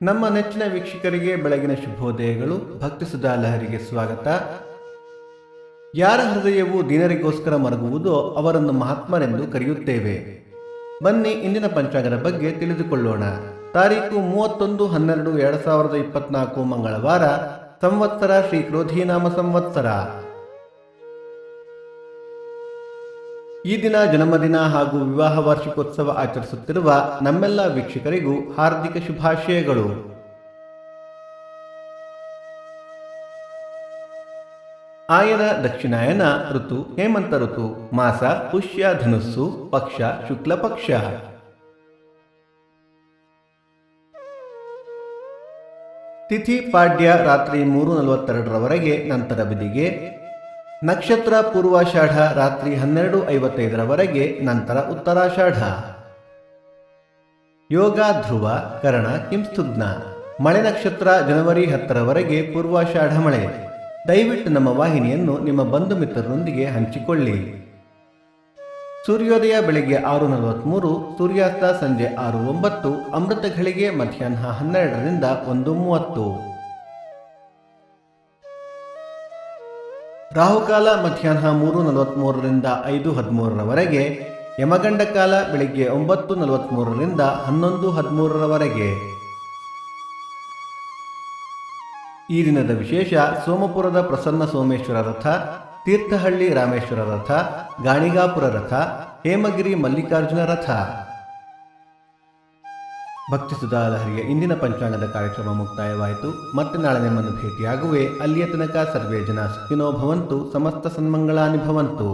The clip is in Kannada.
ನಮ್ಮ ನೆಚ್ಚಿನ ವೀಕ್ಷಕರಿಗೆ ಬೆಳಗಿನ ಶುಭೋದಯಗಳು. ಭಕ್ತಿ ಸುಧಾ ಲಹರಿಗೆ ಸ್ವಾಗತ. ಯಾರ ಹೃದಯವು ದೀನರಿಗೋಸ್ಕರ ಮರಗುವುದೋ ಅವರನ್ನು ಮಹಾತ್ಮರೆಂದು ಕರೆಯುತ್ತೇವೆ. ಬನ್ನಿ ಇಂದಿನ ಪಂಚಾಂಗದ ಬಗ್ಗೆ ತಿಳಿದುಕೊಳ್ಳೋಣ. ತಾರೀಕು 31/12/2024 ಮಂಗಳವಾರ. ಸಂವತ್ಸರ ಶ್ರೀ ಕ್ರೋಧಿನಾಮ ಸಂವತ್ಸರ. ಈ ದಿನ ಜನ್ಮದಿನ ಹಾಗೂ ವಿವಾಹ ವಾರ್ಷಿಕೋತ್ಸವ ಆಚರಿಸುತ್ತಿರುವ ನಮ್ಮೆಲ್ಲ ವೀಕ್ಷಕರಿಗೂ ಹಾರ್ದಿಕ ಶುಭಾಶಯಗಳು. ಆಯನ ದಕ್ಷಿಣಾಯನ ಋತು ಹೇಮಂತ ಋತು. ಮಾಸ ಪುಷ್ಯ ಧನುಸ್ಸು. ಪಕ್ಷ ಶುಕ್ಲ ಪಕ್ಷ. ತಿಥಿ ಪಾಡ್ಯ ರಾತ್ರಿ 3:42 ನಂತರ ಬಿದಿಗೆ. ನಕ್ಷತ್ರ ಪೂರ್ವಾಷಾಢ ರಾತ್ರಿ 12:55 ನಂತರ ಉತ್ತರಾಷಾಢ. ಯೋಗ ಧ್ರುವ ಕರಣ ಕಿಂಸ್ತುಗ್ನ. ಮಳೆ ನಕ್ಷತ್ರ ಜನವರಿ 10 ಪೂರ್ವಾಷಾಢ ಮಳೆ. ದಯವಿಟ್ಟು ನಮ್ಮ ವಾಹಿನಿಯನ್ನು ನಿಮ್ಮ ಬಂಧು ಮಿತ್ರರೊಂದಿಗೆ ಹಂಚಿಕೊಳ್ಳಿ. ಸೂರ್ಯೋದಯ ಬೆಳಗ್ಗೆ 6:43, ಸೂರ್ಯಾಸ್ತ ಸಂಜೆ 6:09, ಅಮೃತ ಘಳಿಗೆ ಮಧ್ಯಾಹ್ನ 12ರಿಂದ 1:30. ರಾಹುಕಾಲ ಮಧ್ಯಾಹ್ನ 3:43ರಿಂದ 5:13 ಯಮಗಂಡ ಕಾಲ ಬೆಳಿಗ್ಗೆ 9:43ರಿಂದ 11:13. ಈ ದಿನದ ವಿಶೇಷ: ಸೋಮಪುರದ ಪ್ರಸನ್ನ ಸೋಮೇಶ್ವರ ರಥ, ತೀರ್ಥಹಳ್ಳಿ ರಾಮೇಶ್ವರ ರಥ, ಗಾಣಿಗಾಪುರ ರಥ, ಹೇಮಗಿರಿ ಮಲ್ಲಿಕಾರ್ಜುನ ರಥ. ಭಕ್ತಿ ಸುಧಾ ಲಹರಿಯ ಇಂದಿನ ಪಂಚಾಂಗದ ಕಾರ್ಯಕ್ರಮ ಮುಕ್ತಾಯವಾಯಿತು. ಮತ್ತೆ ನಾಳೆ ನಿಮ್ಮನ್ನು ಭೇಟಿಯಾಗುವೆ. ಅಲ್ಲಿಯ ತನಕ ಸರ್ವೇ ಜನ ಸುಖಿನೋ ಭವಂತು. ಸಮಸ್ತ ಸನ್ಮಂಗಳಾನಿ ಭವಂತು.